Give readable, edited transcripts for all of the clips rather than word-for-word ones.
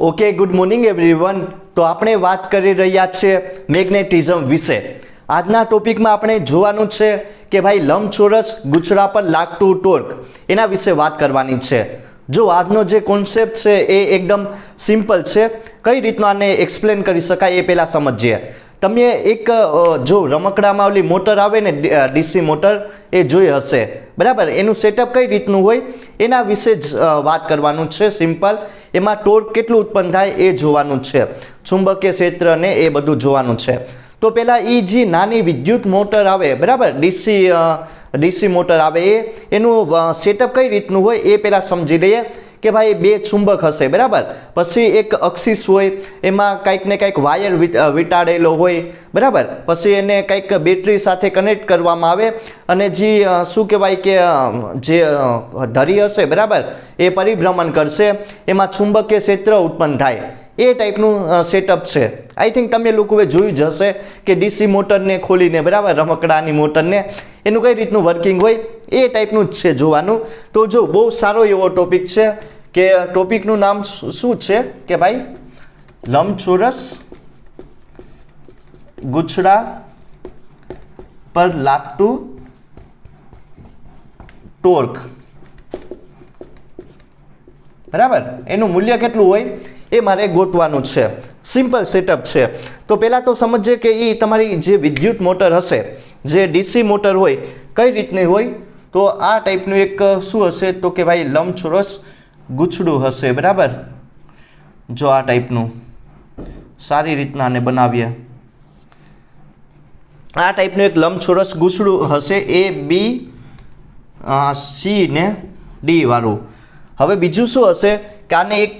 Okay, good morning everyone. તો આપણે વાત કરી રહ્યા છે મેગ્નેટિઝમ વિશે. આજના ટોપિકમાં આપણે જોવાનું છે કે ભાઈ લંબચોરસ ગુચરા પર લાગતું ટોર્ક, એના વિશે વાત કરવાની છે. જો આજનો જે કોન્સેપ્ટ છે એ એકદમ સિમ્પલ છે. કઈ રીતના આને એક્સપ્લેન કરી શકાય એ પહેલાં સમજીએ. તમે એક જો રમકડામાં ઓલી મોટર આવે ને ડીસી મોટર, એ જોઈ હશે બરાબર. એનું સેટઅપ કઈ રીતનું હોય એના વિશે જ વાત કરવાનું છે. સિમ્પલ. એમાં ટોર્ક કેટલું ઉત્પન્ન થાય એ જોવાનું છે, ચુંબકીય ક્ષેત્રને એ બધું જોવાનું છે. તો પહેલાં એ જે નાની વિદ્યુત મોટર આવે બરાબર, ડીસી મોટર આવે એનું સેટઅપ કઈ રીતનું હોય એ પહેલાં સમજી લઈએ. કે ભાઈ બે ચુંબક હશે બરાબર, પછી એક અક્ષિસ હોય, એમાં કંઈક ને કંઈક વાયર વીંટાળેલો હોય બરાબર. પછી એને કંઈક બેટરી સાથે કનેક્ટ કરવામાં આવે અને જે શું કહેવાય કે જે ધરી હશે બરાબર, એ પરિભ્રમણ કરશે, એમાં ચુંબકીય ક્ષેત્ર ઉત્પન્ન થાય. એ ટાઈપનું સેટઅપ છે. આઈ થિંક તમે લોકોએ જોયું જ હશે કે ડીસી મોટરને ખોલીને બરાબર, રમકડાની મોટરને એનું કઈ રીતનું વર્કિંગ હોય એ ટાઈપનું જ છે જોવાનું. તો જો બહુ સારો એવો ટોપિક છે કે ટોપિકનું નામ શું છે કે ભાઈ લંબચોરસ ગુચરા પર લાગતું ટોર્ક બરાબર. એનું મૂલ્ય કેટલું હોય એ મારે ગોતવાનું છે. સિમ્પલ સેટઅપ છે. તો પહેલાં તો સમજીએ કે એ તમારી જે વિદ્યુત મોટર હશે, જે ડીસી મોટર હોય, કઈ રીતની હોય. તો આ ટાઈપનું એક શું હશે તો કે ભાઈ લંબચોરસ ગૂંચળું હશે બરાબર. જો આ ટાઈપનું સારી રીતના આને બનાવીએ. આ ટાઈપનું એક લંબચોરસ ગૂંચળું હશે, એ બી સી ને ડી વાળું. હવે બીજું શું હશે કે આને એક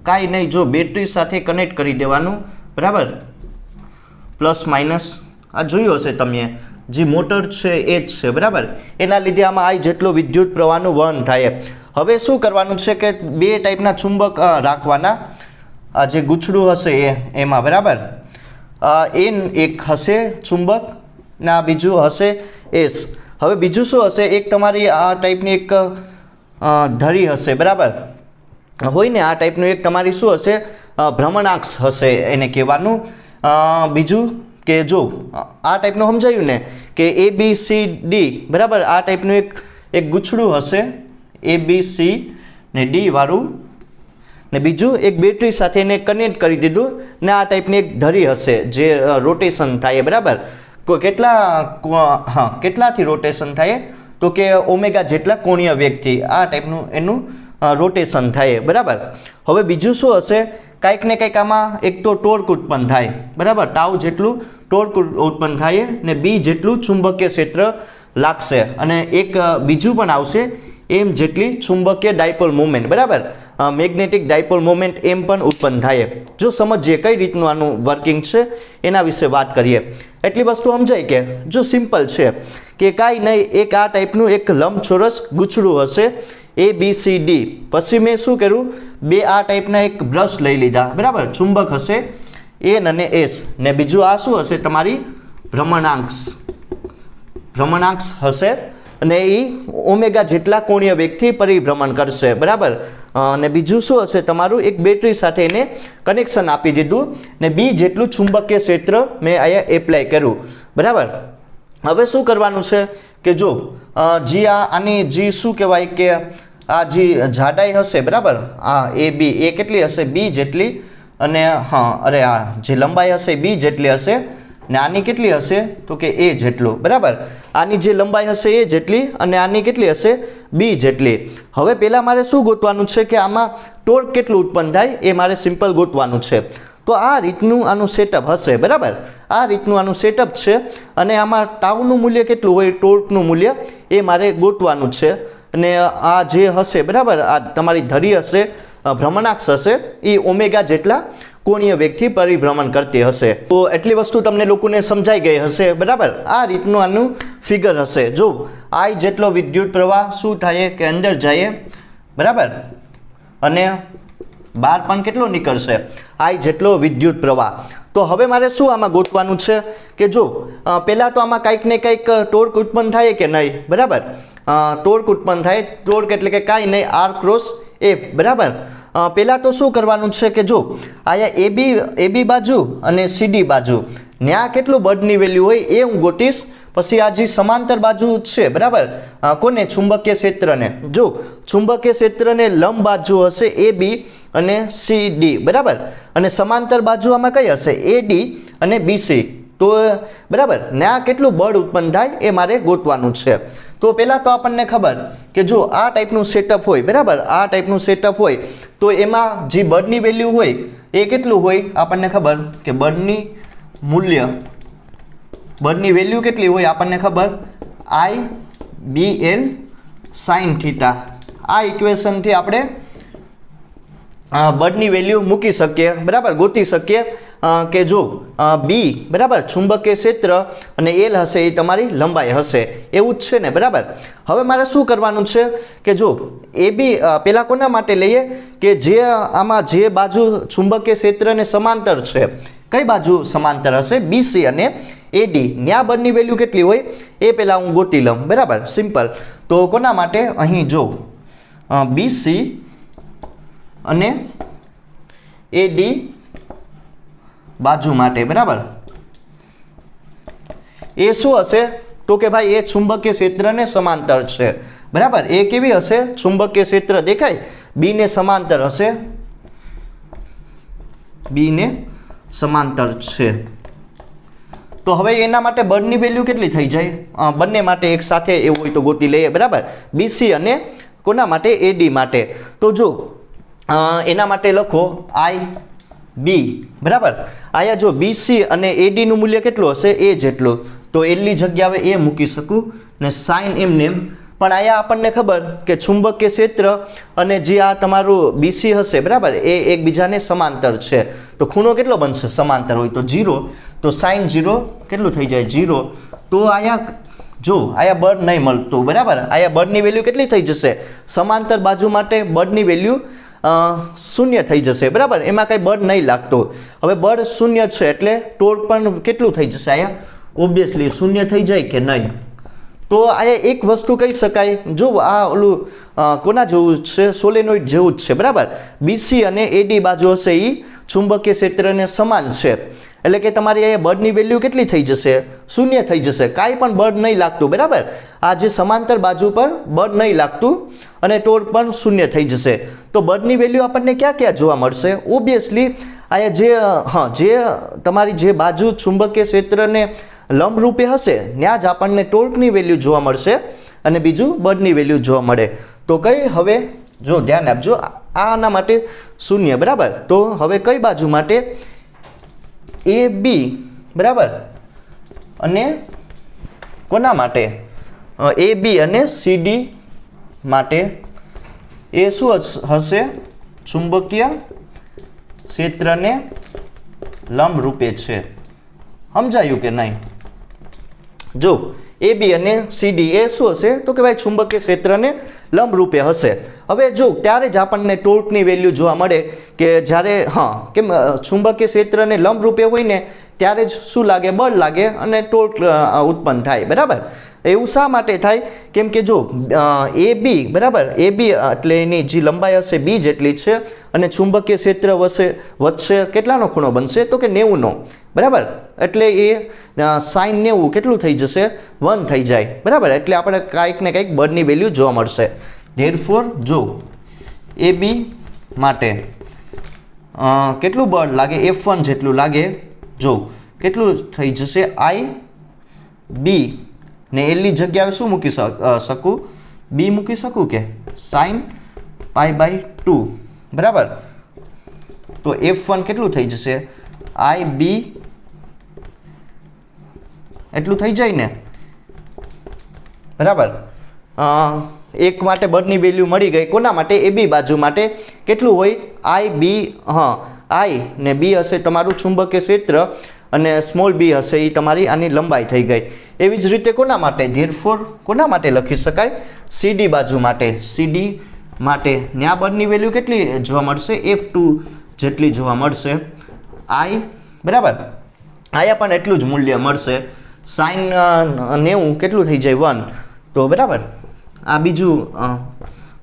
કાંઈ નહીં, જો બેટરી સાથે કનેક્ટ કરી દેવાનું બરાબર, પ્લસ માઇનસ. આ જોયું હશે તમે, જે મોટર છે એ જ છે બરાબર. એના લીધે આમાં આ જેટલો વિદ્યુત પ્રવાહનું વહન થાય. હવે શું કરવાનું છે કે બે ટાઈપના ચુંબક રાખવાના. આ જે ગૂંચળું હશે એમાં બરાબર, એન એક હશે ચુંબક ને આ બીજું હશે એસ. હવે બીજું શું હશે, એક તમારી આ ટાઈપની એક ધરી હશે બરાબર, હોય ને આ ટાઈપનું એક તમારી શું હશે, ભ્રમણાક્ષ હશે એને કહેવાનું. બીજું કે જો આ ટાઈપનું સમજાયું ને કે એ બી સી ડી બરાબર. આ ટાઈપનું એક ગૂંચળું હશે, એ બી સી ને ડી વાળું, ને બીજું એક બેટરી સાથે એને કનેક્ટ કરી દીધું, ને આ ટાઈપની એક ધરી હશે જે રોટેશન થાય બરાબર. કેટલાથી રોટેશન થાય તો કે ઓમેગા જેટલા કોણીય વેગથી આ ટાઈપનું એનું રોટેશન થાય બરાબર. હવે બીજું શું હશે, કાંઈક ને કંઈક આમાં એક તો ટોર્ક ઉત્પન્ન થાય બરાબર, ટાઉ જેટલું ટોર્ક ઉત્પન્ન થાય ને બી જેટલું ચુંબકીય ક્ષેત્ર લાગશે, અને એક બીજું પણ આવશે એમ જેટલી ચુંબકીય ડાયપોલ મોમેન્ટ બરાબર, મેગ્નેટિક ડાયપોલ મોમેન્ટ એમ પણ ઉત્પન્ન થાય. જો સમજીએ કઈ રીતનું આનું વર્કિંગ છે એના વિશે વાત કરીએ. એટલી વસ્તુ સમજાય કે જો સિમ્પલ છે કે કાંઈ નહીં, એક આ ટાઈપનું એક લંબચોરસ ગૂંચળું હશે, એ બી સી ડી. પછી મેં શું કર્યું, બે આ ટાઈપના એક બ્રશ લઈ લીધા બરાબર, ચુંબક હશે એન અને એસ, ને બીજું આ શું હશે તમારી ભ્રમણાક્ષ હશે, અને એ ઓમેગા જેટલા કોણીય વેગથી પરિભ્રમણ કરશે બરાબર. અને બીજું શું હશે તમારું, એક બેટરી સાથે એને કનેક્શન આપી દીધું, ને બી જેટલું ચુંબકીય ક્ષેત્ર મેં અહીંયા એપ્લાય કર્યું બરાબર. હવે શું કરવાનું છે કે જો આની જે શું કહેવાય કે આ જે જાડાઈ હશે બરાબર, આ એ બી એ કેટલી હશે, બી જેટલી, અને આ જે લંબાઈ હશે બી જેટલી હશે, ને આની કેટલી હશે તો કે એ જેટલું બરાબર. આની જે લંબાઈ હશે એ જેટલી, અને આની કેટલી હશે બી જેટલી. હવે પહેલાં મારે શું ગોતવાનું છે કે આમાં ટોર્ક કેટલું ઉત્પન્ન થાય એ મારે સિમ્પલ ગોતવાનું છે. તો આ રીતનું આનું સેટઅપ હશે બરાબર. આ રીતનું આનું સેટઅપ છે, અને આમાં ટાઉનું મૂલ્ય કેટલું હોય, ટોર્કનું મૂલ્ય એ મારે ગોતવાનું છે. અને આ જે હશે બરાબર, આ તમારી ધરી હશે, ભ્રમણાક્ષ હશે, એ ઓમેગા જેટલા કોણીય વેગથી પરિભ્રમણ કરતી હશે. તો એટલી વસ્તુ તમને લોકોને સમજાઈ ગઈ હશે બરાબર. આ રીતનું આનું ફિગર હશે. જો આઈ જેટલો વિદ્યુત પ્રવાહ શું થાય કે અંદર જાય બરાબર, અને બહાર પણ કેટલો નીકળશે, આઈ જેટલો વિદ્યુત પ્રવાહ. તો હવે મારે શું આમાં ગોતવાનું છે કે જો પહેલાં તો આમાં કંઈક ને કંઈક ટોર્ક ઉત્પન્ન થાય કે નહીં બરાબર. ટોર્ક ઉત્પન્ન થાય, ટોર્ક એટલે કે કાંઈ નહીં, આર ક્રોસ એફ બરાબર. પહેલાં તો શું કરવાનું છે કે જો અહીંયા એબી બાજુ અને સીડી બાજુ ત્યાં કેટલું બળની વેલ્યુ હોય એ હું ગોતીશ. પછી આ જે સમાંતર બાજુ છે બરાબર, કોને? ચુંબકીય ક્ષેત્રને. જો ચુંબકીય ક્ષેત્રને લંબ બાજુ હશે AB અને CD બરાબર, અને સમાંતર બાજુ આમાં કઈ હશે? AD અને BC. તો બરાબર ત્યાં કેટલું બળ ઉત્પન્ન થાય એ મારે ગોતવાનું છે. તો પહેલાં તો આપણને ખબર કે જો આ ટાઈપનું સેટઅપ હોય બરાબર, આ ટાઈપનું સેટઅપ હોય તો એમાં જે બળની વેલ્યુ હોય એ કેટલું હોય આપણને ખબર કે બળની વેલ્યુ કેટલી હોય આપણને ખબર, IBL sin θ. આ ઇક્વેશનથી આપણે બળની વેલ્યુ મૂકી શકીએ બરાબર, ગોતી શકીએ કે જો B બરાબર ચુંબકીય ક્ષેત્ર અને L હશે એ તમારી લંબાઈ હશે, એવું જ છે ને બરાબર. હવે મારે શું કરવાનું છે કે જો AB પહેલાં કોના માટે લઈએ કે જે આમાં જે બાજુ ચુંબકીય ક્ષેત્રને સમાંતર છે, કઈ બાજુ સમાંતર હશે? BC અને AD. ન્યા બળની વેલ્યુ કેટલી હોય એ પહેલાં હું ગોતી લઉં બરાબર, સિમ્પલ. તો કોના માટે? અહીં જો BC અને AD બાજુ માટે બરાબર, એ શું હશે તો કે ભાઈ એ ચુંબકીય ક્ષેત્રને સમાંતર છે બરાબર. એ કેવી હશે? ચુંબકીય ક્ષેત્ર દેખાય B ને સમાંતર હશે, B ને સમાંતર છે. તો હવે એના માટે બળની વેલ્યુ કેટલી થઈ જાય? બંને માટે એક સાથે એવું હોય તો ગોતી લઈએ બરાબર, BC અને કોના માટે? AD માટે. તો જો એના માટે લખો IB બરાબર. અહીંયા જો BC અને AD નું મૂલ્ય કેટલું હશે? A જેટલું. તો L ની જગ્યાએ A મૂકી શકું ને સાઇન એમને એમ. પણ અહીંયા આપણને ખબર કે ચુંબકીય ક્ષેત્ર અને જે આ તમારું BC હશે બરાબર એ એકબીજાને સમાંતર છે. તો ખૂણો કેટલો બનશે? સમાંતર હોય તો 0. તો સાઇન 0 કેટલું થઈ જાય? 0. તો અહીંયા જો અહીંયા બળ નહીં મળતું બરાબર, અહીંયા બળની વેલ્યુ કેટલી થઈ જશે? સમાંતર બાજુ માટે બળની વેલ્યુ શૂન્ય થઈ જશે બરાબર, એમાં કંઈ બળ નહીં લાગતું. હવે બળ શૂન્ય છે એટલે ટોર્ક પણ કેટલું થઈ જશે? અહીંયા ઓબ્વિયસલી શૂન્ય થઈ જાય કે નહીં? તો અહીંયા એક વસ્તુ કહી શકાય, જો આ ઓલું કોના જેવું છે? સોલેનોઇડ જેવું જ છે બરાબર. BC અને AD બાજુ હશે એ ચુંબકીય ક્ષેત્રને સમાન છે, એટલે કે તમારી અહીંયા બળની વેલ્યુ કેટલી થઈ જશે? શૂન્ય થઈ જશે, કાંઈ પણ બળ નહીં લાગતું બરાબર. આ જે સમાંતર બાજુ પર બળ નહીં લાગતું અને ટોર્ક પણ શૂન્ય થઈ જશે. તો બળની વેલ્યુ આપણને ક્યાં ક્યાં જોવા મળશે? ઓબ્વિયસલી અહીંયા જે તમારી જે બાજુ ચુંબકીય ક્ષેત્રને લંબ રૂપે હશે ત્યાં જ આપણને ટોર્કની વેલ્યુ જોવા મળશે અને બીજું બળની વેલ્યુ જોવા મળે. તો કઈ હવે જો ધ્યાન આપજો, આના માટે શૂન્ય બરાબર. તો હવે કઈ બાજુ માટે? AB બરાબર અને કોના માટે? AB અને CD માટે એ શું હશે? ચુંબકીય ક્ષેત્રને લંબ રૂપે છે. સમજાયું કે નહીં? જો AB અને CD એ શું હશે તો કે ભાઈ ચુંબકીય ક્ષેત્રને લંબ રૂપે હશે. હવે જો ત્યારે જ આપણને ટોર્કની વેલ્યુ જોવા મળે કે જ્યારે કેમ ચુંબકીય ક્ષેત્રને લંબ રૂપે હોય ને ત્યારે જ શું લાગે? બળ લાગે અને ટોર્ક ઉત્પન્ન થાય બરાબર. એવું શા માટે થાય? કેમ કે જો AB બરાબર, AB એટલે એની જે લંબાઈ હશે B જેટલી છે અને ચુંબકીય ક્ષેત્ર વચ્ચે કેટલાનો ખૂણો બનશે તો કે 90નો બરાબર. એટલે એ સાઇન 90 કેટલું થઈ જશે? 1 થઈ જાય બરાબર. એટલે આપણે કાંઈક ને કંઈક બળની વેલ્યુ જોવા મળશે. ધેરફોર જો AB માટે કેટલું બળ લાગે? F1 જેટલું લાગે. જો કેટલું થઈ જશે? IB ને L ની જગ્યાએ શું મૂકી શકું? B મૂકી શકું કે sin π/2 બરાબર. તો F1 કેટલું થઈ જશે? IB એટલું થઈ જાય ને બરાબર. એક માટે બળની વેલ્યુ મળી ગઈ. કોના માટે? AB બાજુ માટે કેટલું હોય? IB I ને B હશે તમારું ચુંબકીય ક્ષેત્ર અને સ્મોલ b હશે એ તમારી આની લંબાઈ થઈ ગઈ. એવી જ રીતે કોના માટે? ધેરફોર કોના માટે લખી શકાય? CD બાજુ માટે. CD માટે ન્યા બળની વેલ્યુ કેટલી જોવા મળશે? F2 જેટલી જોવા મળશે. I બરાબર, આયા પણ એટલું જ મૂલ્ય મળશે. સાઇન 90 કેટલું થઈ જાય? 1. તો બરાબર આ બીજું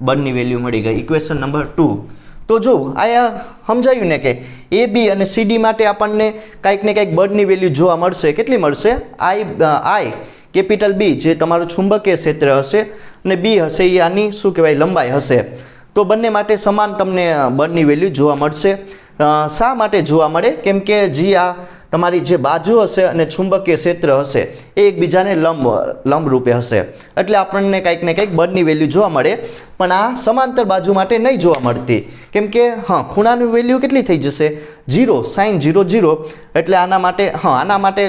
બળની વેલ્યુ મળી ગઈ, ઇક્વેશન નંબર 2. તો જો આયા સમજાયું ને કે એ બી અને સી ડી માટે આપણને કાંઈક ને કાંઈક બળની વેલ્યુ જોવા મળશે. કેટલી મળશે? આઈ કેપિટલ બી જે તમારું ચુંબકીય ક્ષેત્ર હશે અને બી હશે એ આની શું કહેવાય લંબાઈ હશે. તો બંને માટે સમાન તમને બળની વેલ્યુ જોવા મળશે. શા માટે જોવા મળે? કેમ કે જે આ તમારી જે બાજુ હશે અને ચુંબકીય ક્ષેત્ર હશે એ એકબીજાને લંબ રૂપે હશે, એટલે આપણને કંઈક ને કંઈક બળની વેલ્યુ જોવા મળે. પણ આ સમાંતર બાજુ માટે નહીં જોવા મળતી, કેમ કે ખૂણાની વેલ્યુ કેટલી થઈ જશે? 0 sin 0 0. એટલે આના માટે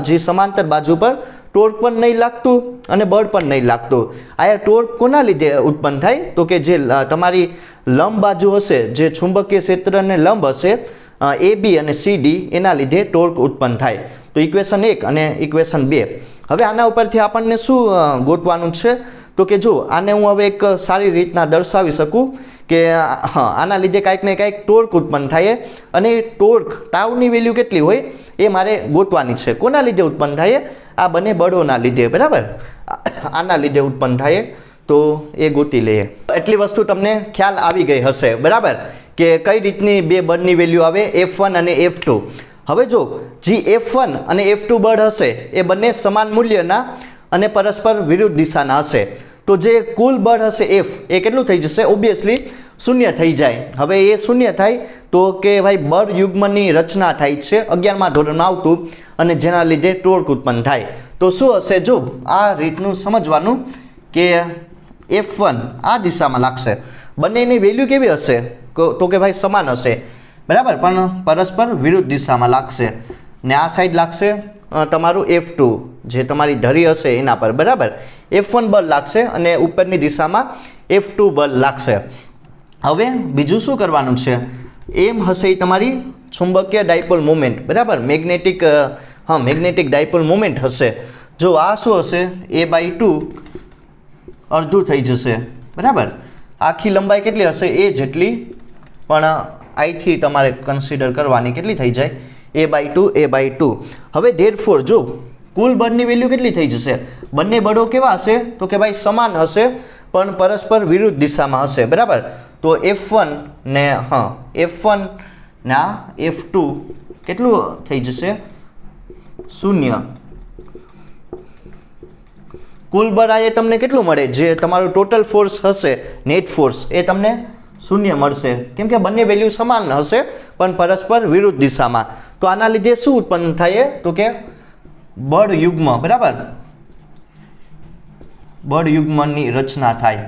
જે સમાંતર બાજુ પર ટોર્ક પણ નહીં લાગતું અને બળ પણ નહીં લાગતું. આ ટોર્ક કોના લીધે ઉત્પન્ન થાય? તો કે જે તમારી લંબ બાજુ હશે, જે ચુંબકીય ક્ષેત્રને લંબ હશે એ બી અને સી ડી, એના લીધે ટોર્ક ઉત્પન્ન થાય. તો ઇક્વેશન 1 અને ઇક્વેશન 2. હવે આના ઉપરથી આપણને શું ગોતવાનું છે? તો કે જો આને હું હવે એક સારી રીતના દર્શાવી શકું કે આના લીધે કાંઈક ને કાંઈક ટોર્ક ઉત્પન્ન થાય અને ટોર્ક ટાઉની વેલ્યુ કેટલી હોય એ મારે ગોતવાની છે. કોના લીધે ઉત્પન્ન થાય? આ બંને બળોના લીધે, બરાબર? આના લીધે ઉત્પન્ન થાય, તો એ ગોતી લઈએ. એટલી વસ્તુ તમને ખ્યાલ આવી ગઈ હશે, બરાબર, કે કઈ રીતની બે બળની વેલ્યુ આવે, F1 અને F2. હવે જો જે F1 અને F2 બળ હશે એ બંને સમાન મૂલ્યના અને પરસ્પર વિરુદ્ધ દિશાના હશે. તો જે કુલ બળ હશે F એ કેટલું થઈ જશે? ઓબ્વિયસલી શૂન્ય થઈ જાય. હવે એ શૂન્ય થાય તો કે ભાઈ બળ યુગ્મની રચના થાય છે 11મા ધોરણમાં આવતું, અને જેના લીધે ટોર્ક ઉત્પન્ન થાય. તો શું હશે? જો આ રીતનું સમજવાનું કે F1 આ દિશામાં લાગશે, બંનેની વેલ્યુ કેવી હશે? તો કે ભાઈ સમાન હશે, બરાબર, પણ પરસ્પર વિરુદ્ધ દિશામાં લાગશે. ને આ સાઈડ લાગશે તમારું F2 જે તમારી ધરી હશે એના પર, બરાબર. F1 બળ લાગશે અને ઉપરની દિશામાં F2 બળ લાગશે. હવે બીજું શું કરવાનું છે? એમ હશે એ તમારી ચુંબકીય ડાયપોલ મોમેન્ટ, બરાબર, મેગ્નેટિક ડાયપોલ મોમેન્ટ હશે. જો આ શું હશે? A/2 અડધું થઈ જશે, બરાબર. આખી લંબાઈ કેટલી હશે? એ જેટલી, પણ આઈથી તમારે કન્સિડર કરવાની, કેટલી થઈ જાય? A/2. હવે ધેરફોર જો કુલ બળની વેલ્યુ કેટલી થઈ જશે? બંને બળો કેવા હશે? તો કે ભાઈ સમાન હશે પણ પરસ્પર વિરુદ્ધ દિશામાં હશે, બરાબર. તો F1 ને F2 કેટલું થઈ જશે? 0. કુલ બળ આ તમને કેટલું મળે? જે તમારું ટોટલ ફોર્સ હશે, નેટ ફોર્સ, એ તમને 0 મળશે, કેમ કે બંને વેલ્યુ સમાન હશે પણ પરસ્પર વિરુદ્ધ દિશામાં. તો આના લીધે શું ઉત્પન્ન થાય? તો કે બળ યુગ્મ, બરાબર, બળ યુગ્મની રચના થાય.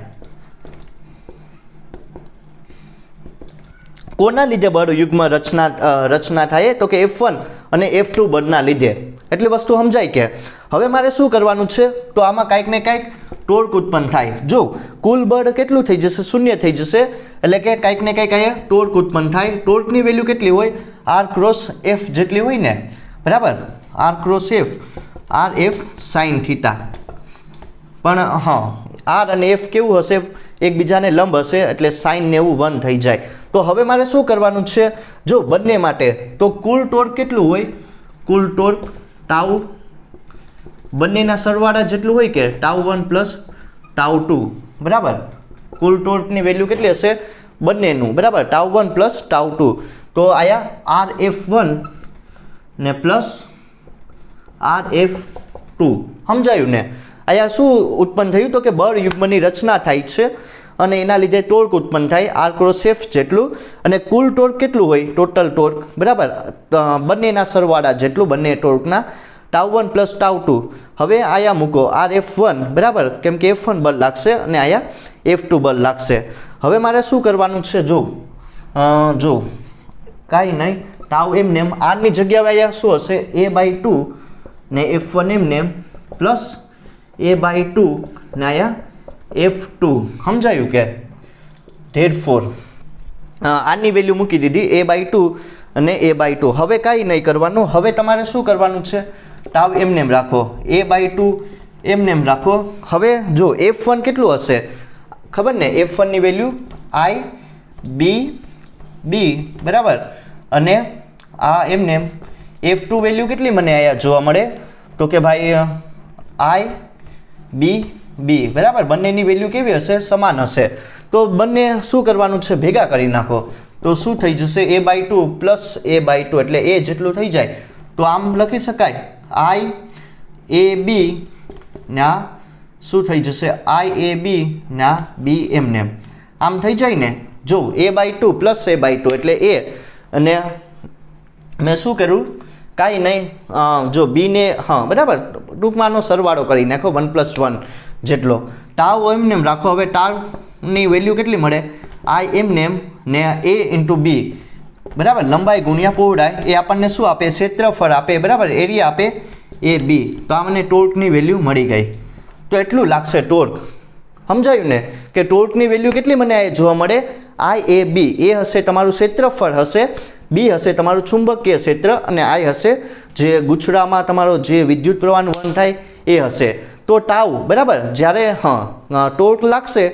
કોના લીધે બળ યુગ્મ રચના થાય? તો કે F1 અને F2 બળના લીધે. એટલી વસ્તુ સમજાય કે હવે મારે શું કરવાનું છે? તો આમાં કાંઈક ને કાંઈક ટોર્ક ઉત્પન્ન થાય. જો કુલ બળ કેટલું થઈ જશે? 0 થઈ જશે, એટલે કે કાંઈક ને કાંઈક અહીંયા ટોર્ક ઉત્પન્ન થાય. ટોર્કની વેલ્યુ કેટલી હોય? R ક્રોસ F જેટલી હોય ને, બરાબર. R cross F, RF sin θ. પણ R અને F કેવું હશે? એકબીજાને લંબ હશે, એટલે sin ને એવું 1 થઈ જાય. તો હવે મારે શું કરવાનું છે? જો બંને માટે તો કુલ ટોર્ક કેટલું હોય? કુલ ટોર્ક ટાઉ બંનેના સરવાળા જેટલું હોય કે τ1 પ્લસ τ2, બરાબર. કુલ ટોર્કની વેલ્યુ કેટલી હશે? બંનેનું, બરાબર, τ1 પ્લસ τ2. તો આયા RF1 ને પ્લસ RF2. સમજાયું ને? આયા શું ઉત્પન્ન થયું? તો કે બળ યુગ્મની રચના થાય છે અને એના લીધે ટોર્ક ઉત્પન્ન થાય R ક્રોસ F જેટલું. અને કુલ ટોર્ક કેટલું હોય? ટોટલ ટોર્ક, બરાબર, બંનેના સરવાળા જેટલું, બંને ટોર્કના, τ1 પ્લસ τ2. હવે આયા મૂકો RF1, બરાબર, કેમ કે F1 બળ લાગશે અને આયા F2 બળ લાગશે. હવે મારે શું કરવાનું છે? જો કાંઈ નહીં, ટાઉ એમને એમ, આરની જગ્યાએ આયા શું હશે? A/2 ને F1 એમને એમ પ્લસ A/2 ને આયા F2. સમજાયું કે? ધેરફોર આની વેલ્યુ મૂકી દીધી A/2 અને A/2. હવે કાંઈ નહીં કરવાનું. હવે તમારે શું કરવાનું છે? ટાવ એમને એમ રાખો, A/2 એમને એમ રાખો. હવે જો F1 કેટલું હશે? ખબર ને? F1 ની વેલ્યુ IB, બરાબર, અને આ એમને એમ F2 વેલ્યુ કેટલી મને અહીંયા જોવા મળે? તો કે ભાઈ IB, બરાબર, બંનેની વેલ્યુ કેવી હશે? સમાન હશે. તો બંને શું કરવાનું છે, ભેગા કરી નાખો તો શું થઈ જશે, a/2 પ્લસ a/2 એટલે a જેટલું થઈ જાય. તો આમ લખી શકાય IAB ના શું થઈ જશે, IAB ના b એમને આમ થઈ જાય ને. જો a/2 પ્લસ a/2 એટલે a, અને મેં શું કર્યું, કાંઈ નહીં, જો b ને બરાબર ટૂંકમાં આનો સરવાળો કરી નાખો 1 + 1 જેટલો. ટાવ એમને રાખો. હવે ટાવની વેલ્યુ કેટલી મળે, I એમને ને a × b બરાબર, લંબાઈ ગુણ્યા પહોળાઈ એ આપણને શું આપે, ક્ષેત્રફળ આપે બરાબર, એરિયા આપે AB. તો આ મને ટોર્કની વેલ્યુ મળી ગઈ. તો એટલું લાગશે ટોર્ક. સમજાયું ને કે ટોર્કની વેલ્યુ કેટલી મને જોવા મળે, IAB. એ હશે તમારું ક્ષેત્રફળ હશે, B હશે તમારું ચુંબકીય ક્ષેત્ર, અને I હશે જે ગુછડામાં તમારો જે વિદ્યુત પ્રવાહનું વહન થાય એ હશે. તો ટાઉ બરાબર જ્યારે ટોર્ક લાગશે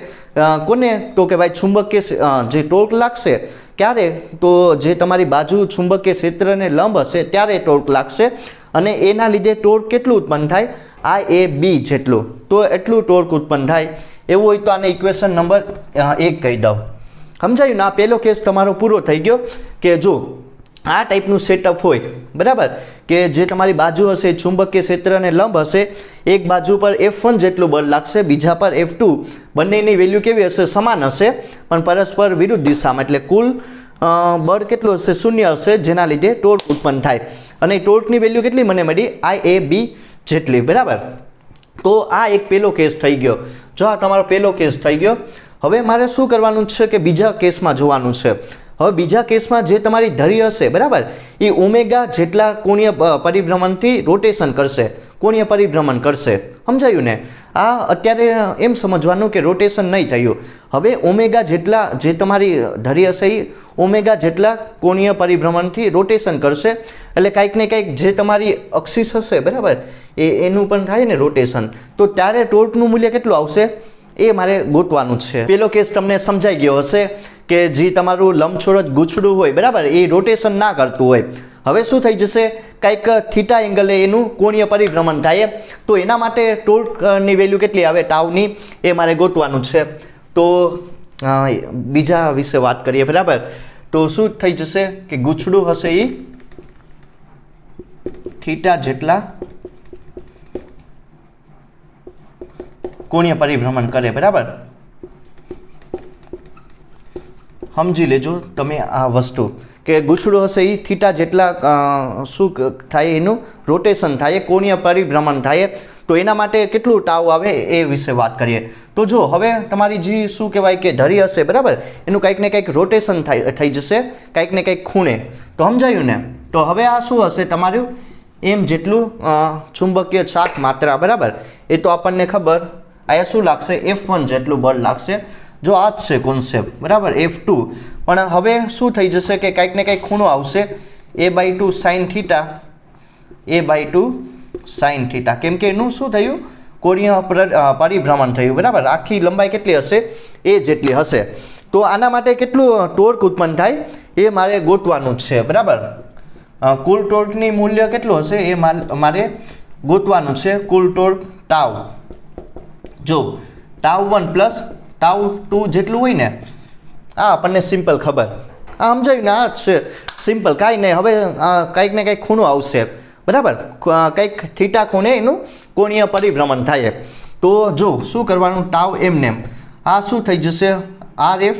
કોને, તો કે ભાઈ ચુંબકીય જે ટોર્ક લાગશે ક્યારે, તો જે તમારી બાજુ ચુંબકીય ક્ષેત્રને લંબ હશે ત્યારે ટોર્ક લાગશે, અને એના લીધે ટોર્ક કેટલું ઉત્પન્ન થાય, IAB જેટલું. તો એટલું ટોર્ક ઉત્પન્ન થાય. એવું હોય તો આને ઇક્વેશન નંબર 1 કહી દઉં. સમજાયું ને. આ પહેલો કેસ તમારો પૂરો થઈ ગયો કે જો આ ટાઈપનું સેટઅપ હોય બરાબર, કે જે તમારી બાજુ હશે ચુંબકીય ક્ષેત્રને લંબ હશે, એક બાજુ પર F1 જેટલું બળ લાગશે, બીજા પર F2. બંનેની વેલ્યુ કેવી હશે, સમાન હશે પણ પરસ્પર વિરુદ્ધ દિશામાં, એટલે કુલ બળ કેટલું હશે, 0 હશે, જેના લીધે ટોર્ક ઉત્પન્ન થાય. અને ટોર્કની વેલ્યુ કેટલી મને મળી, IAB જેટલી બરાબર. તો આ એક પહેલો કેસ થઈ ગયો. જો આ તમારો પહેલો કેસ થઈ ગયો. હવે મારે શું કરવાનું છે કે બીજા કેસમાં જોવાનું છે. હવે બીજા કેસમાં જે તમારી ધરી હશે બરાબર, એ ઓમેગા જેટલા કોણીય પરિભ્રમણથી રોટેશન કરશે, કોણીય પરિભ્રમણ કરશે. સમજાયું ને. આ અત્યારે એમ સમજવાનું કે રોટેશન નહીં થયું. હવે ઓમેગા જેટલા જે તમારી ધરી હશે એ ઓમેગા જેટલા કોણીય પરિભ્રમણથી રોટેશન કરશે, એટલે કાંઈક ને કાંઈક જે તમારી અક્ષિસ હશે બરાબર, એનું પણ થાય ને રોટેશન. તો ત્યારે ટોર્કનું મૂલ્ય કેટલું આવશે એ મારે ગોતવાનું છે. પેલો કેસ તમને સમજાઈ ગયો હશે કે જે તમારું લંબચોરસ ગૂંચળું હોય બરાબર, એ રોટેશન ના કરતું હોય. હવે શું થઈ જશે, કંઈક થીટા એંગલે એનું કોણીય પરિભ્રમણ થાય, તો એના માટે ટોર્કની વેલ્યુ કેટલી આવે ટાવની એ મારે ગોતવાનું છે. તો બીજા વિશે વાત કરીએ બરાબર. તો શું થઈ જશે કે ગૂંચળું હશે એ થીટા જેટલા કોણીય પરિભ્રમણ કરે બરાબર. સમજી લેજો તમે આ વસ્તુ કે ગૂંચળું હશે એ થીટા જેટલા શું થાય, એનું રોટેશન થાય, કોણીય પરિભ્રમણ થાય. તો એના માટે કેટલું ટાવ આવે એ વિશે વાત કરીએ. તો જો હવે તમારી જે શું કહેવાય કે ધરી હશે બરાબર, એનું કંઈક ને કંઈક રોટેશન થઈ જશે, કંઈક ને કંઈક ખૂણે. તો સમજાયું ને. તો હવે આ શું હશે તમારું, એમ જેટલું ચુંબકીય ચાક માત્રા બરાબર, એ તો આપણને ખબર. અહીંયા શું લાગશે, F1 જેટલું બળ લાગશે. જો આ જ છે કોન્સેપ્ટ બરાબર, F2. પણ હવે શું થઈ જશે કે કંઈક ને કંઈક ખૂણો આવશે, a/2 sin θ, a/2 sin θ. કેમ કે એનું શું થયું, કોણીય પરિભ્રમણ થયું બરાબર. આખી લંબાઈ કેટલી હશે, એ જેટલી હશે. તો આના માટે કેટલું ટોર્ક ઉત્પન્ન થાય એ મારે ગોતવાનું છે બરાબર. કુલ ટોર્કની મૂલ્ય કેટલું હશે એ મારે ગોતવાનું છે. કુલ ટોર્ક ટાવ, જો ટાવ1 પ્લસ ટાવ2 જેટલું હોય ને, આ આપણને સિમ્પલ ખબર. આ સમજાયું ને. આ જ છે સિમ્પલ, કાંઈ નહીં. હવે કંઈક ને કંઈક ખૂણો આવશે બરાબર, કંઈક થીટા ખૂણે એનું કોણીય પરિભ્રમણ થાય. તો જો શું કરવાનું, ટાવ એમને આ શું થઈ જશે, RF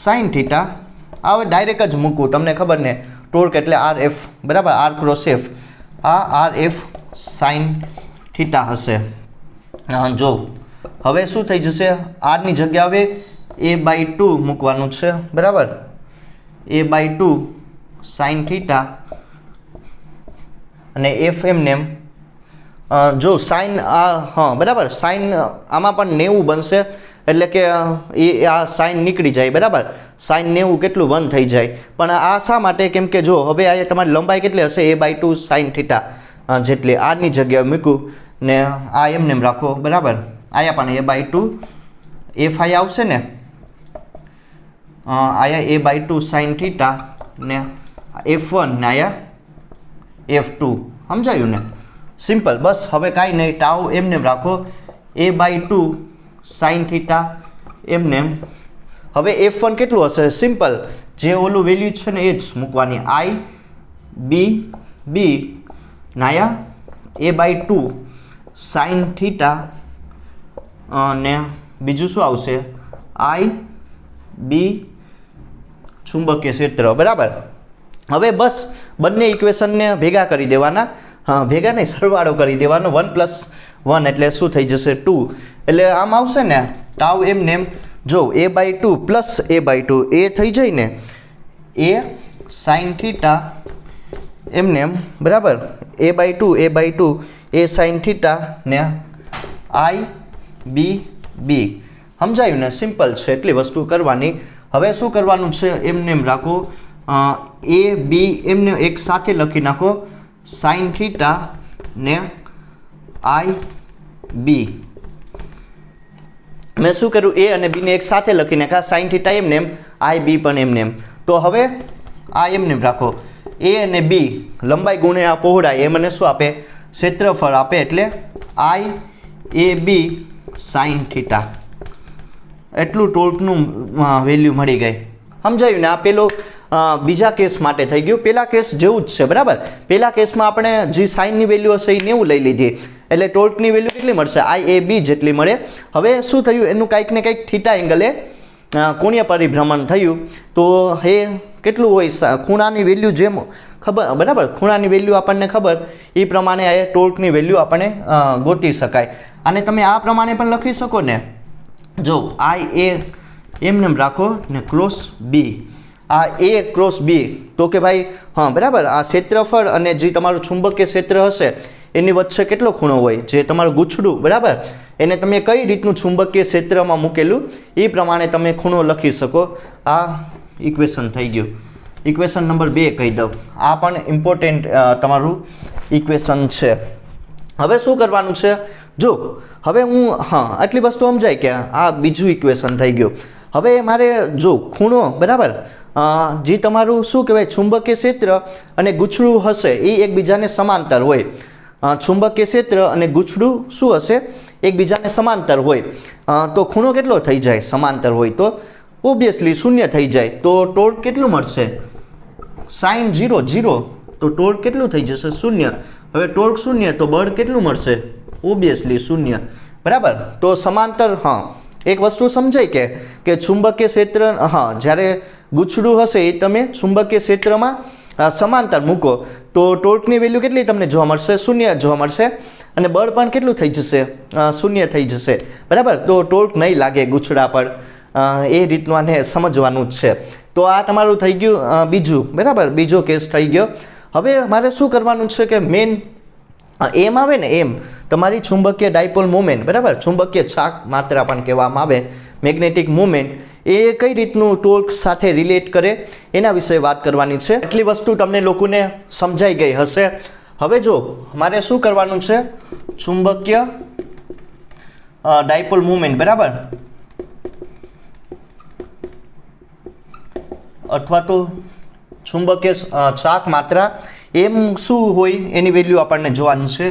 sin θ. હવે ડાયરેક્ટ જ મૂકવું, તમને ખબર ને ટોર્ક એટલે RF બરાબર, R×F. આ RF sin θ હશે. જો હવે શું થઈ જશે, આરની જગ્યા હવે a/2 મૂકવાનું છે બરાબર, a/2 sin θ, અને F એમને જો સાઇન બરાબર, સાઇન આમાં પણ 90 બનશે, એટલે કે એ આ સાઇન નીકળી જાય બરાબર. સાઇન 90 કેટલું 1 થઈ જાય. પણ આ શા માટે, કેમ કે જો હવે આ તમારી લંબાઈ કેટલી હશે, a/2 sin θ જેટલી. આરની જગ્યાએ મૂકું ને આ એમને રાખો બરાબર. આયા પણ a/2 F આવશે ને, આયા a/2 sin θ ને F1 ને આયા F2. સમજાયું ને. સિમ્પલ. બસ હવે કાંઈ નહીં, ટાવ એમને રાખો, a/2 sin θ એમને એમ. હવે F1 કેટલું હશે? સિમ્પલ, જે ઓલું વેલ્યુ છે ને એ જ મૂકવાની, I B નાયા A/2 સાઇન થીટા અને બીજું શું આવશે? I B ચુંબકીય ક્ષેત્ર, બરાબર. હવે બસ બંને ઇક્વેશનને ભેગા કરી દેવાના, હા ભેગા નહીં, સરવાળો કરી દેવાનો, 1 + 1 એટલે શું થઈ જશે? 2. એટલે આમ આવશે ને ટાઉ એમને એમ, જો A/2 + A/2 એ થઈ જાય ને એ સાઇન થીટા એમને એમ, બરાબર. A/2 એ સાઇન થીટા ને I B સમજાયું ને? સિમ્પલ છે, એટલી વસ્તુ કરવાની. હવે શું કરવાનું છે? એમને એમ રાખો, A B એમને એક સાથે લખી નાખો, સાઇન થીટા ને I B. મેં શું કર્યું? A અને B ને એક સાથે લખી નાખ્યા, સાઇન થીટા એમને એમ, I B પણ એમને એમ. તો હવે આ એમને એમ રાખો, A અને B લંબાઈ ગુણ્યા પહોળાઈ એ મને શું આપે? ક્ષેત્રફળ આપે, એટલે I A B sine theta, એટલું ટોર્કનું વેલ્યુ મળી ગઈ. સમજાયું ને? આ પેલો બીજા કેસ માટે થઈ ગયું, પેલા કેસ જેવું જ છે, બરાબર. પેલા કેસમાં આપણે જે સાઇનની વેલ્યુ હશે એ 90 લઈ લીધી, એટલે ટોર્કની વેલ્યુ કેટલી મળશે? IAB જેટલી મળે. હવે શું થયું? એનું કંઈક ને કંઈક થીટા એંગલે કોણીય પરિભ્રમણ થયું, તો એ કેટલું હોય? ખૂણાની વેલ્યુ જેમ ખબર, બરાબર, ખૂણાની વેલ્યુ આપણને ખબર એ પ્રમાણે એ ટોર્કની વેલ્યુ આપણને ગોતી શકાય. અને તમે આ પ્રમાણે પણ લખી શકો ને, જો IA એમને રાખો ને ક્રોસ B, આ A ક્રોસ B, તો કે ભાઈ હા બરાબર, આ ક્ષેત્રફળ અને જે તમારું ચુંબકીય ક્ષેત્ર હશે એની વચ્ચે કેટલો ખૂણો હોય? જે તમારું ગૂંચળું, બરાબર, એને તમે કઈ રીતનું ચુંબકીય ક્ષેત્રમાં મૂકેલું એ પ્રમાણે તમે ખૂણો લખી શકો. આ ઇક્વેશન થઈ ગયું. ઇક્વેશન નંબર 2 કહી દઉં, આ પણ ઇમ્પોર્ટન્ટ તમારું ઇક્વેશન છે. હવે શું કરવાનું છે? જો હવે હું, હા આટલી વસ્તુ સમજાય કે આ બીજું ઇક્વેશન થઈ ગયું. હવે મારે જો ખૂણો, બરાબર, જે તમારું શું કહેવાય ચુંબકીય ક્ષેત્ર અને ગૂંચળું હશે એ એકબીજાને સમાંતર હોય. ચુંબકીય ક્ષેત્ર અને ગૂંચળું શું હશે? એકબીજાને સમાંતર હોય. તો ખૂણો કેટલો થઈ જાય? સમાંતર હોય તો ઓબ્વિયસલી 0 થઈ જાય. તો ટોર્ક કેટલું મળશે? સાઇન 0 તો ટોર્ક કેટલું થઈ જશે? 0. હવે ટોર્ક 0 તો બળ કેટલું મળશે? ઓબ્વિયસલી 0, બરાબર. તો સમાંતર, હા એક વસ્તુ સમજાય કે ચુંબકીય ક્ષેત્ર, હા જ્યારે ગૂંચળું હશે એ તમે ચુંબકીય ક્ષેત્રમાં સમાંતર મૂકો તો ટોર્કની વેલ્યુ કેટલી તમને જોવા મળશે? 0 જોવા મળશે. અને બળ પણ કેટલું થઈ જશે? 0 થઈ જશે, બરાબર. તો ટોર્ક નહીં લાગે ગૂંચળા પર, એ રીતનું આને સમજવાનું જ છે. તો આ તમારું થઈ ગયું બીજું, બરાબર, બીજો કેસ થઈ ગયો. હવે મારે શું કરવાનું છે કે મેન એમ આવે ને, એમ તમારી ચુંબકીય ડાયપોલ મોમેન્ટ, બરાબર, ચુંબકીય ચાક માત્રા પણ કહેવામાં આવે, મેગ્નેટિક મોમેન્ટ, એ કઈ રીતનું ટોર્ક સાથે રિલેટ કરે એના વિશે વાત કરવાની છે. એટલી વસ્તુ તમને લોકોને સમજાઈ ગઈ હશે. હવે જો મારે શું કરવાનું છે? ચુંબકીય ડાયપોલ મોમેન્ટ, બરાબર, અથવા તો ચુંબકીય ચાક માત્રા એમ શું હોય એની વેલ્યુ આપણને જોવાની છે.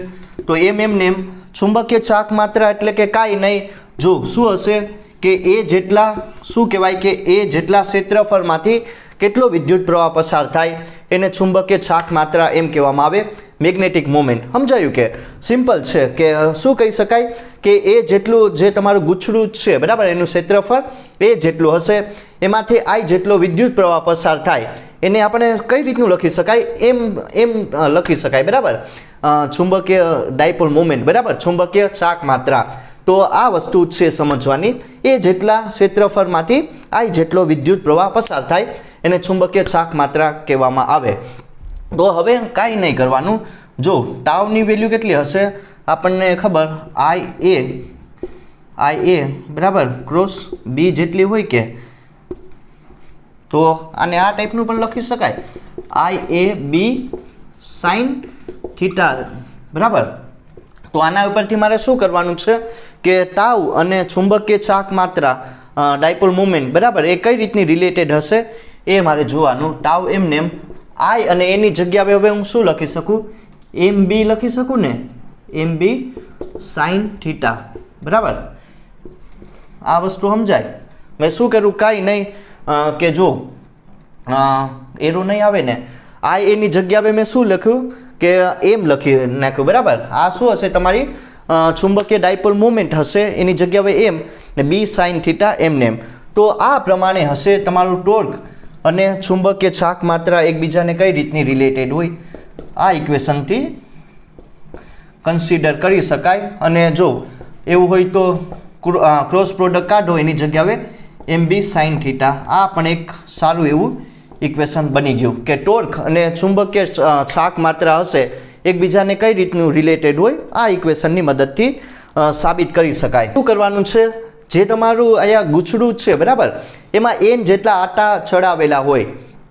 તો એમને એમ ચુંબકીય ચાક માત્રા એટલે કે કાંઈ નહીં, જો શું હશે કે એ જેટલા, શું કહેવાય કે એ જેટલા ક્ષેત્રફળમાંથી કેટલો વિદ્યુત પ્રવાહ પસાર થાય એને ચુંબકીય ચાક માત્રા એમ કહેવામાં આવે, મેગ્નેટિક મોમેન્ટ. સમજાયું કે? સિમ્પલ છે કે શું કહી શકાય કે એ જેટલું જે તમારું ગૂંચળું છે, બરાબર, એનું ક્ષેત્રફળ એ જેટલું હશે એમાંથી I જેટલો વિદ્યુત પ્રવાહ પસાર થાય એને આપણે કઈ રીતનું લખી શકાય? એમ લખી શકાય, બરાબર, ચુંબકીય ડાયપોલ મોમેન્ટ, બરાબર, ચુંબકીય ચાક માત્રા. તો આ વસ્તુ છે સમજવાની, એ જેટલા ક્ષેત્રફળમાંથી I જેટલો વિદ્યુત પ્રવાહ પસાર થાય એને ચુંબકીય ચાક માત્રા કહેવામાં આવે. તો હવે કાંઈ નહીં કરવાનું. જો ટાઉની વેલ્યુ કેટલી હશે આપણને ખબર, IA બરાબર ક્રોસ B જેટલી હોય કે, તો આને આ ટાઈપનું પણ લખી શકાય, IAB સાઇન થીટા, બરાબર. તો આના ઉપરથી મારે શું કરવાનું છે કે ટાઉ અને ચુંબકીય ચાક માત્રા ડાયપોલ મોમેન્ટ, બરાબર, એ કઈ રીતની રિલેટેડ હશે એ મારે જોવાનું. ટાઉ એમને એમ I અને એની જગ્યાએ હવે હું શું લખી શકું? MB લખી શકું ને, MB સાઇન થીટા, બરાબર. આ વસ્તુ સમજાય? મેં શું કર્યું, કાંઈ નહીં કે જો એરો નહીં આવે ને, આ એની જગ્યાએ મેં શું લખ્યું કે એમ લખી નાખ્યું, બરાબર. આ શું હશે, તમારી ચુંબકીય ડાયપોલ મોમેન્ટ હશે, એની જગ્યાએ એમ ને બી સાઇન થીટા એમને એમ. તો આ પ્રમાણે હશે તમારું ટોર્ક અને ચુંબકીય ચાક માત્રા એકબીજાને કઈ રીતની રિલેટેડ હોય, આ ઇક્વેશનથી કન્સિડર કરી શકાય. અને જો એવું હોય તો ક્રોસ પ્રોડક્ટ કાઢો, એની જગ્યાએ એમ બી સાઇન થીટા, આ પણ એક સારું એવું ઇક્વેશન બની ગયું કે ટોર્ક અને ચુંબકીય ચાક માત્રા હશે એકબીજાને કઈ રીતનું રિલેટેડ હોય, આ ઇક્વેશનની મદદથી સાબિત કરી શકાય. શું કરવાનું છે, જે તમારું અહીંયા ગૂંચળું છે, બરાબર, એમાં એન જેટલા આટા ચડાવેલા હોય.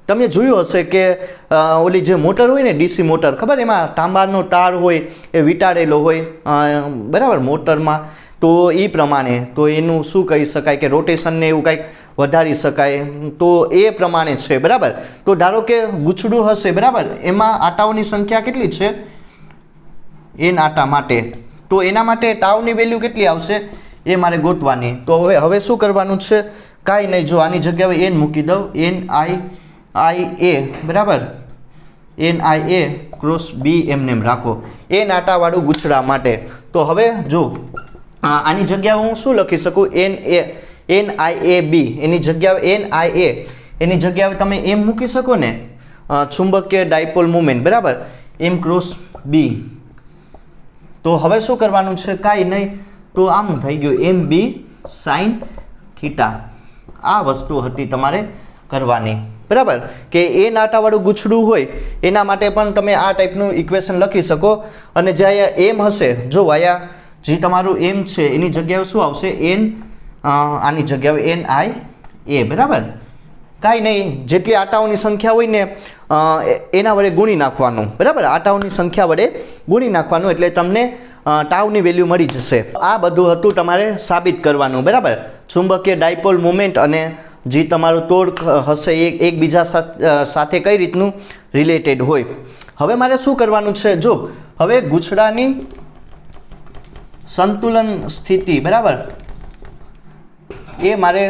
તમે જોયું હશે કે ઓલી જે મોટર હોય ને, ડીસી મોટર, ખબર, એમાં તાંબાનો તાર હોય એ વીંટાળેલો હોય, બરાબર, મોટરમાં. તો એ પ્રમાણે તો એનું શું કહી શકાય કે રોટેશનને એવું કંઈક વધારી શકાય, તો એ પ્રમાણે છે, બરાબર. તો ધારો કે ગૂંચળું હશે, બરાબર, એમાં આટાઓની સંખ્યા કેટલી છે, એન આટા માટે. તો એના માટે ટાઉની વેલ્યુ કેટલી આવશે એ મારે ગોતવાની. તો હવે શું કરવાનું છે, કાંઈ નહીં, જો આની જગ્યાએ એન મૂકી દઉં, એન આઈ એ, બરાબર, એન આઈ એ ક્રોસ બી એમને રાખો, એન આટાવાળું ગૂંચળા માટે. તો હવે જો આની જગ્યાએ હું શું લખી શકું, એન આઈ એ બી, એની જગ્યાએ એન આઈ એ, એની જગ્યાએ તમે એમ મૂકી શકો ને, ચુંબકીય ડાયપોલ મુવમેન્ટ, બરાબર, એમ ક્રોસ બી. તો હવે શું કરવાનું છે, કાંઈ નહીં, તો આમ થઈ ગયું એમ બી સાઇન થીટા. આ વસ્તુ હતી તમારે કરવાની, બરાબર, કે એ નાટાવાળું ગૂંચળું હોય એના માટે પણ તમે આ ટાઈપનું ઇક્વેશન લખી શકો. અને જે અહીંયા એમ હશે, જો અહીંયા જે તમારું એમ છે એની જગ્યાએ શું આવશે, એન, આની જગ્યાએ એન આઈ એ, બરાબર. કાંઈ નહીં, જેટલી આટાઓની સંખ્યા હોય ને એના વડે ગુણી નાખવાનું, બરાબર, આટાઓની સંખ્યા વડે ગુણી નાખવાનું, એટલે તમને ટાઉની વેલ્યુ મળી જશે. આ બધું હતું તમારે સાબિત કરવાનું, બરાબર, ચુંબકીય ડાયપોલ મોમેન્ટ અને જે તમારું ટોર્ક હશે એ એકબીજા સાથે કઈ રીતનું રિલેટેડ હોય. હવે મારે શું કરવાનું છે, જો હવે ગૂંચળાની સંતુલન સ્થિતિ, બરાબર, એ મારે